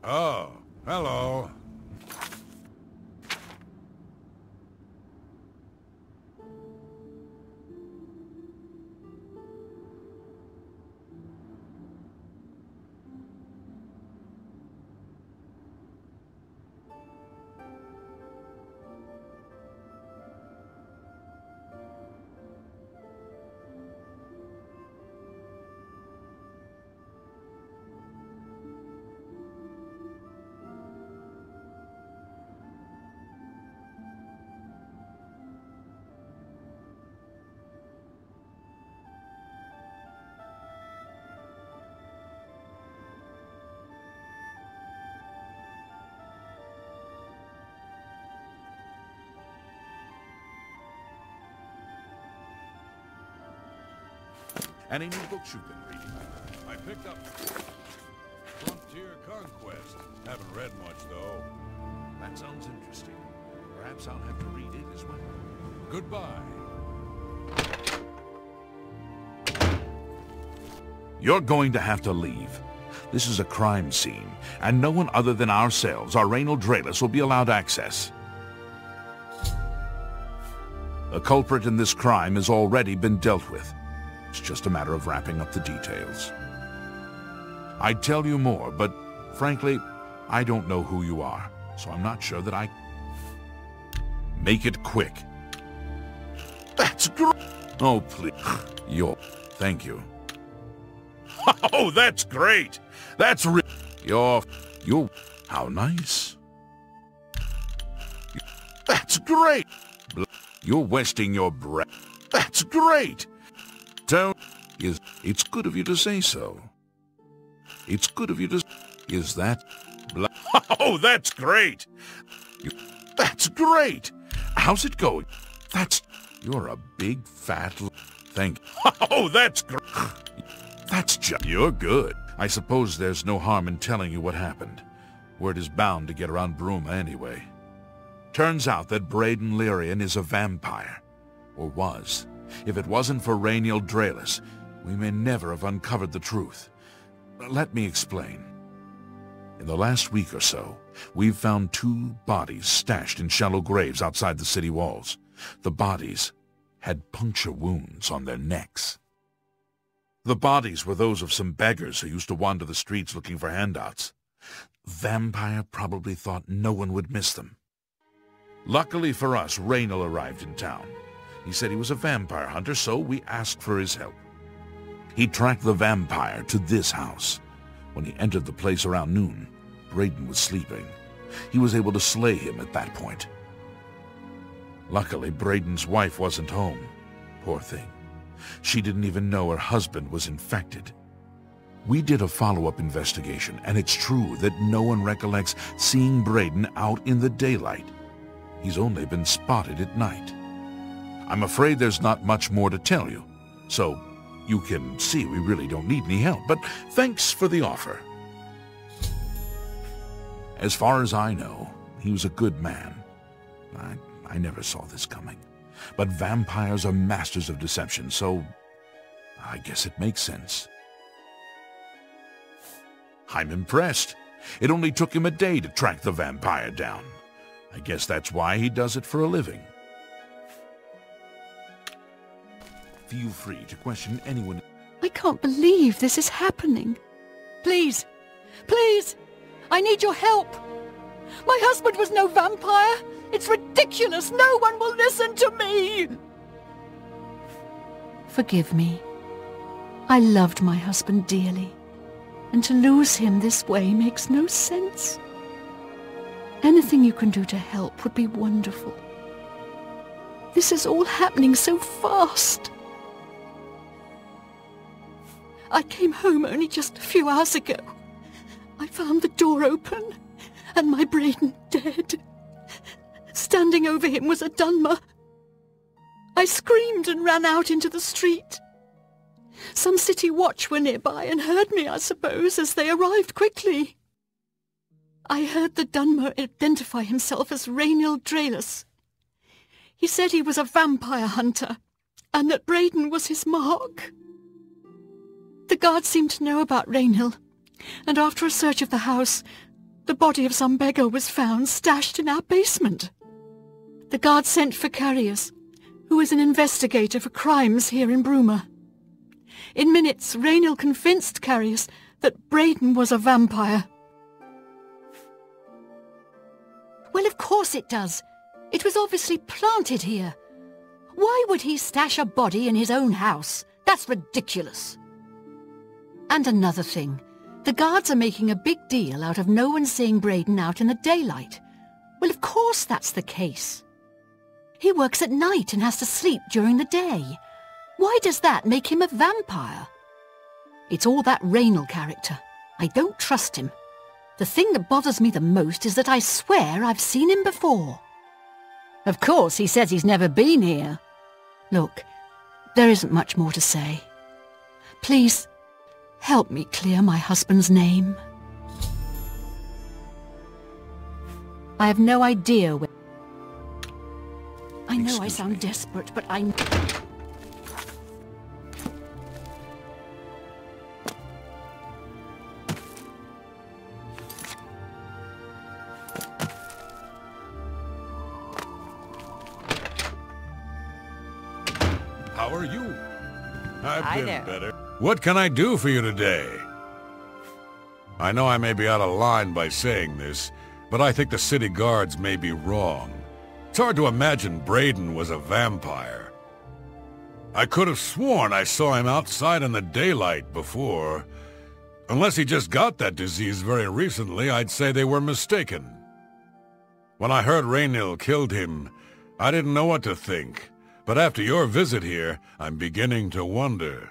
Oh, hello. Any new books you've been reading? I picked up Frontier Conquest. Haven't read much, though. That sounds interesting. Perhaps I'll have to read it as well. Goodbye. You're going to have to leave. This is a crime scene, and no one other than ourselves, our Raynald Draelus, will be allowed access. The culprit in this crime has already been dealt with. It's just a matter of wrapping up the details. I'd tell you more, but frankly, I don't know who you are, so I'm not sure that I... Make it quick. That's great! Oh, please. Thank you. Oh, that's great! That's You're... How nice. That's great! You're wasting your breath. That's great! It's good of you to say so. It's good of you to... Is that... Oh, that's great! That's great! How's it going? You're a big fat... Thank... Oh, that's great! That's just... You're good. I suppose there's no harm in telling you what happened. Word is bound to get around Bruma anyway. Turns out that Braden Lyrian is a vampire. Or was. If it wasn't for Raynald Draelus, we may never have uncovered the truth. Let me explain. In the last week or so, we've found 2 bodies stashed in shallow graves outside the city walls. The bodies had puncture wounds on their necks. The bodies were those of some beggars who used to wander the streets looking for handouts. Vampire probably thought no one would miss them. Luckily for us, Raynald arrived in town. He said he was a vampire hunter, so we asked for his help. He tracked the vampire to this house. When he entered the place around noon, Braden was sleeping. He was able to slay him at that point. Luckily, Braden's wife wasn't home. Poor thing. She didn't even know her husband was infected. We did a follow-up investigation, and it's true that no one recollects seeing Braden out in the daylight. He's only been spotted at night. I'm afraid there's not much more to tell you, so you can see we really don't need any help, but thanks for the offer. As far as I know, he was a good man. I never saw this coming. But vampires are masters of deception, so I guess it makes sense. I'm impressed. It only took him a day to track the vampire down. I guess that's why he does it for a living. Feel free to question anyone. I can't believe this is happening. Please, please, I need your help. My husband was no vampire. It's ridiculous. No one will listen to me. Forgive me. I loved my husband dearly, and to lose him this way makes no sense. Anything you can do to help would be wonderful. This is all happening so fast. I came home only just a few hours ago. I found the door open, and my Braden dead. Standing over him was a Dunmer. I screamed and ran out into the street. Some city watch were nearby and heard me, I suppose, as they arrived quickly. I heard the Dunmer identify himself as Raynald Draelus. He said he was a vampire hunter, and that Braden was his mark. The guards seemed to know about Raynald, and after a search of the house, the body of some beggar was found stashed in our basement. The guard sent for Carius, who is an investigator for crimes here in Bruma. In minutes, Rainil convinced Carius that Braden was a vampire. Well, of course it does. It was obviously planted here. Why would he stash a body in his own house? That's ridiculous. And another thing. The guards are making a big deal out of no one seeing Braden out in the daylight. Well, of course that's the case. He works at night and has to sleep during the day. Why does that make him a vampire? It's all that Rainil character. I don't trust him. The thing that bothers me the most is that I swear I've seen him before. Of course, he says he's never been here. Look, there isn't much more to say. Please, help me clear my husband's name. I have no idea where... I know I sound desperate, but I... How are you? I've been better. What can I do for you today? I know I may be out of line by saying this, but I think the city guards may be wrong. It's hard to imagine Braden was a vampire. I could have sworn I saw him outside in the daylight before. Unless he just got that disease very recently, I'd say they were mistaken. When I heard Rainil killed him, I didn't know what to think. But after your visit here, I'm beginning to wonder.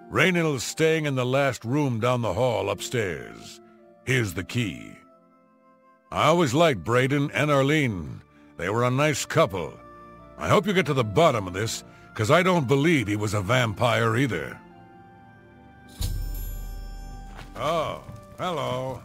Rainil is staying in the last room down the hall upstairs. Here's the key. I always liked Braden and Arlene. They were a nice couple. I hope you get to the bottom of this, because I don't believe he was a vampire either. Oh, hello.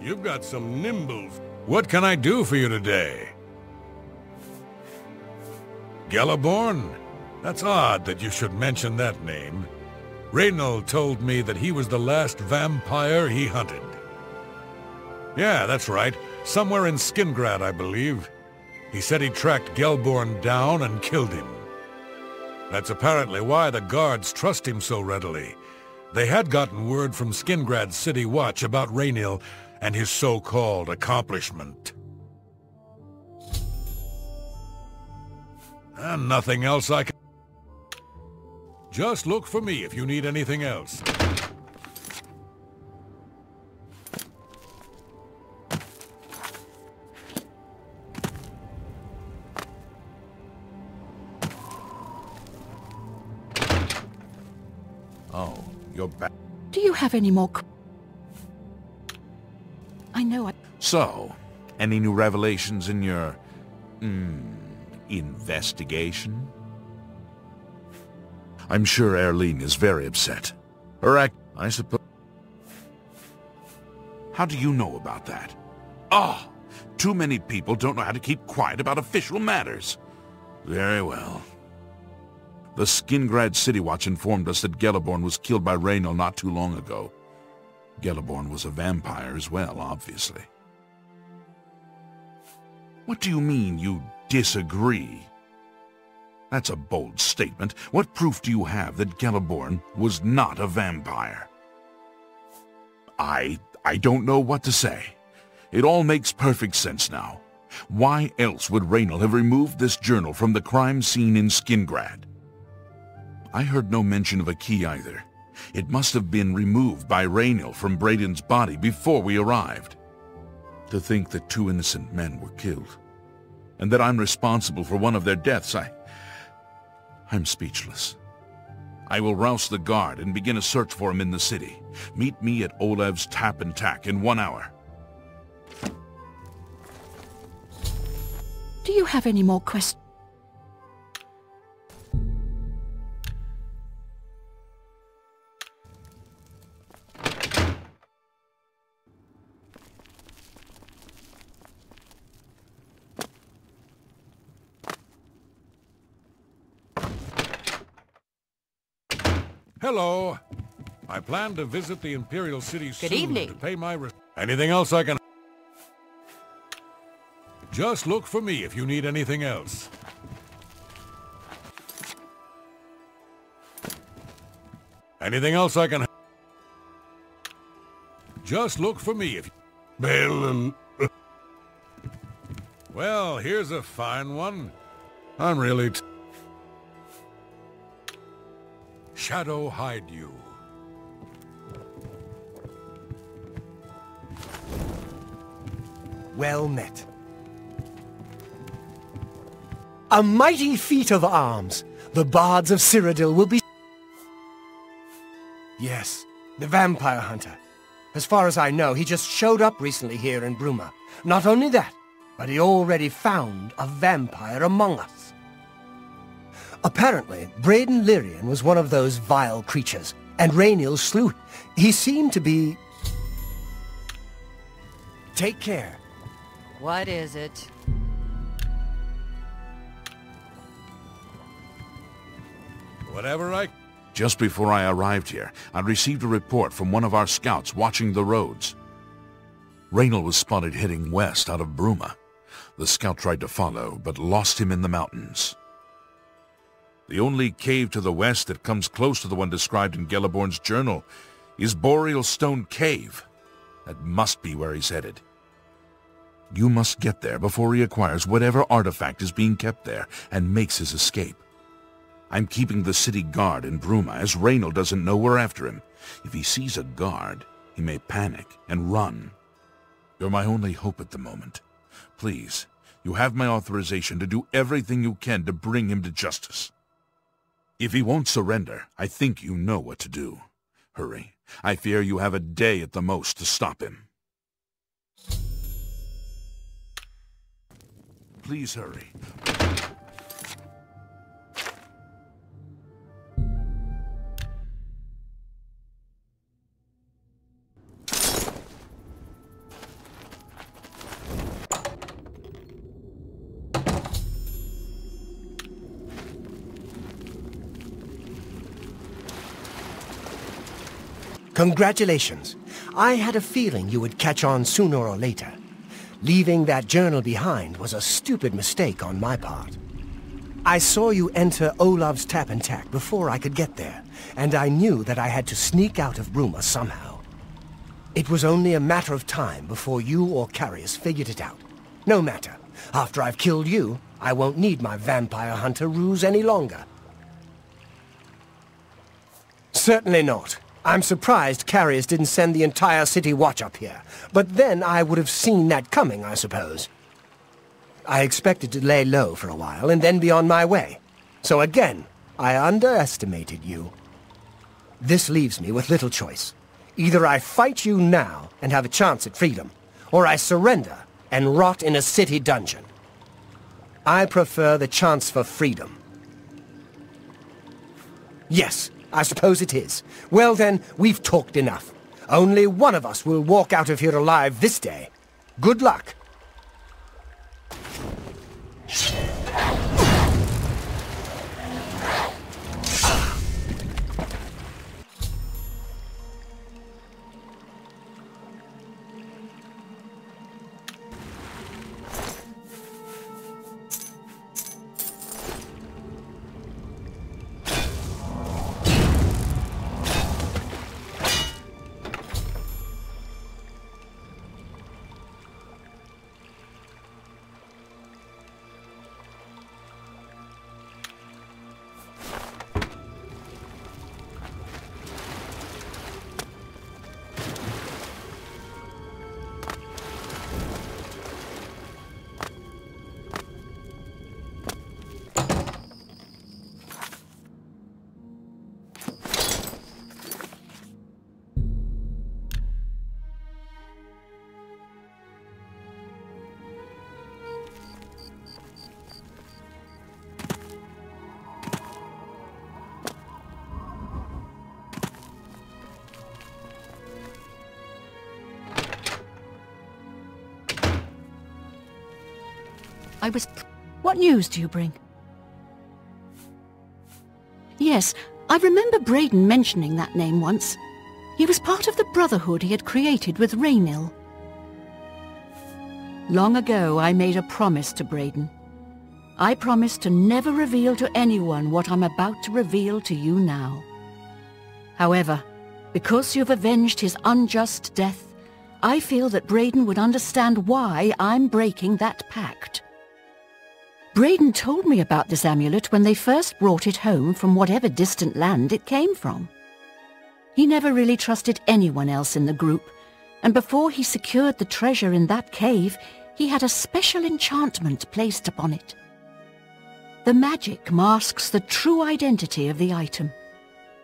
You've got some nimbles. What can I do for you today? Galaborn? That's odd that you should mention that name. Rainil told me that he was the last vampire he hunted. Yeah, that's right. Somewhere in Skingrad, I believe. He said he tracked Gelborn down and killed him. That's apparently why the guards trust him so readily. They had gotten word from Skingrad's City Watch about Rainil and his so-called accomplishment. And nothing else I can... Just look for me if you need anything else. Oh, you're back. Do you have any more... I know I... So, any new revelations in your... investigation? I'm sure Arlene is very upset. I suppose... How do you know about that? Oh, too many people don't know how to keep quiet about official matters. Very well. The Skingrad City Watch informed us that Galaborn was killed by Rainil not too long ago. Galaborn was a vampire as well, obviously. What do you mean you disagree? That's a bold statement. What proof do you have that Galaborn was not a vampire? I don't know what to say. It all makes perfect sense now. Why else would Rainil have removed this journal from the crime scene in Skingrad? I heard no mention of a key either. It must have been removed by Raynil from Brayden's body before we arrived. To think that 2 innocent men were killed, and that I'm responsible for one of their deaths, I'm speechless. I will rouse the guard and begin a search for him in the city. Meet me at Olev's Tap and Tack in 1 hour. Do you have any more questions? Hello. I plan to visit the Imperial City soon. Good evening. To pay my anything else I can... Just look for me if you need anything else. Anything else I can... Just look for me if... Balin. Well, here's a fine one. I'm really... Shadow hide you. Well met. A mighty feat of arms. The bards of Cyrodiil will be... Yes, the vampire hunter. As far as I know, he just showed up recently here in Bruma. Not only that, but he already found a vampire among us. Apparently, Brayden Lyrian was one of those vile creatures, and Raynil slew... He seemed to be... Take care. What is it? Whatever I... Just before I arrived here, I received a report from one of our scouts watching the roads. Raynil was spotted heading west out of Bruma. The scout tried to follow, but lost him in the mountains. The only cave to the west that comes close to the one described in Gelliborn's journal is Boreal Stone Cave. That must be where he's headed. You must get there before he acquires whatever artifact is being kept there and makes his escape. I'm keeping the city guard in Bruma, as Raynil doesn't know we're after him. If he sees a guard, he may panic and run. You're my only hope at the moment. Please, you have my authorization to do everything you can to bring him to justice. If he won't surrender, I think you know what to do. Hurry. I fear you have a day at the most to stop him. Please hurry. Congratulations. I had a feeling you would catch on sooner or later. Leaving that journal behind was a stupid mistake on my part. I saw you enter Olav's Tap and Tack before I could get there, and I knew that I had to sneak out of Bruma somehow. It was only a matter of time before you or Carius figured it out. No matter. After I've killed you, I won't need my vampire hunter ruse any longer. Certainly not. I'm surprised Carius didn't send the entire city watch up here, but then I would have seen that coming, I suppose. I expected to lay low for a while and then be on my way. So again, I underestimated you. This leaves me with little choice. Either I fight you now and have a chance at freedom, or I surrender and rot in a city dungeon. I prefer the chance for freedom. Yes, I suppose it is. Well then, we've talked enough. Only one of us will walk out of here alive this day. Good luck. What news do you bring? Yes, I remember Braden mentioning that name once. He was part of the Brotherhood he had created with Raynil. Long ago, I made a promise to Braden. I promised to never reveal to anyone what I'm about to reveal to you now. However, because you've avenged his unjust death, I feel that Braden would understand why I'm breaking that pact. Braden told me about this amulet when they first brought it home from whatever distant land it came from. He never really trusted anyone else in the group, and before he secured the treasure in that cave, he had a special enchantment placed upon it. The magic masks the true identity of the item.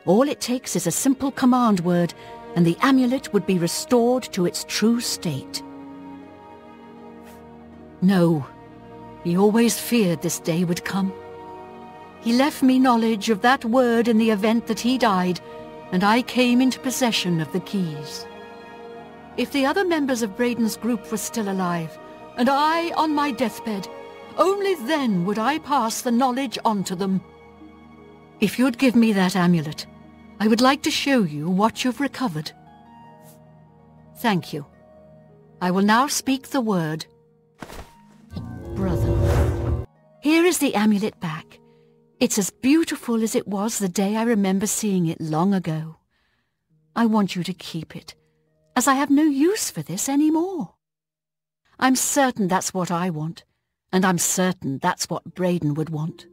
All it takes is a simple command word, and the amulet would be restored to its true state. No, he always feared this day would come. He left me knowledge of that word in the event that he died, and I came into possession of the keys. If the other members of Braden's group were still alive, and I on my deathbed, only then would I pass the knowledge on to them. If you'd give me that amulet, I would like to show you what you've recovered. Thank you. I will now speak the word. Brother. Here is the amulet back. It's as beautiful as it was the day I remember seeing it long ago. I want you to keep it, as I have no use for this anymore. I'm certain that's what I want, and I'm certain that's what Braden would want.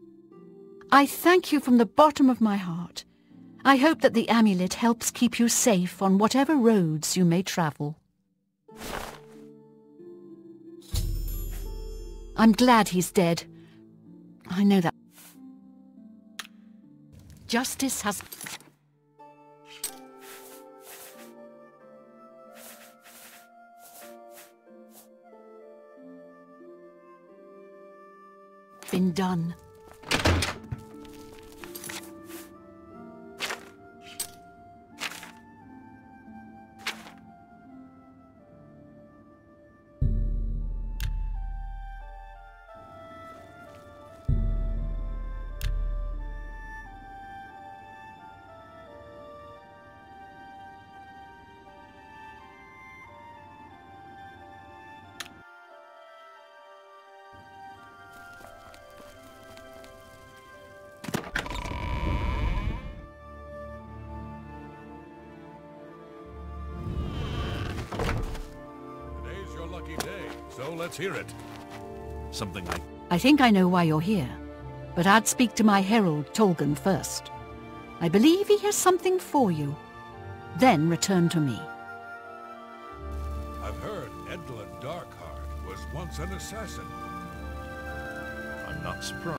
I thank you from the bottom of my heart. I hope that the amulet helps keep you safe on whatever roads you may travel. I'm glad he's dead. I know that. Justice has... been done. So let's hear it. Something like... I think I know why you're here, but I'd speak to my herald, Tolgan, first. I believe he has something for you. Then return to me. I've heard Edla Darkheart was once an assassin. I'm not surprised.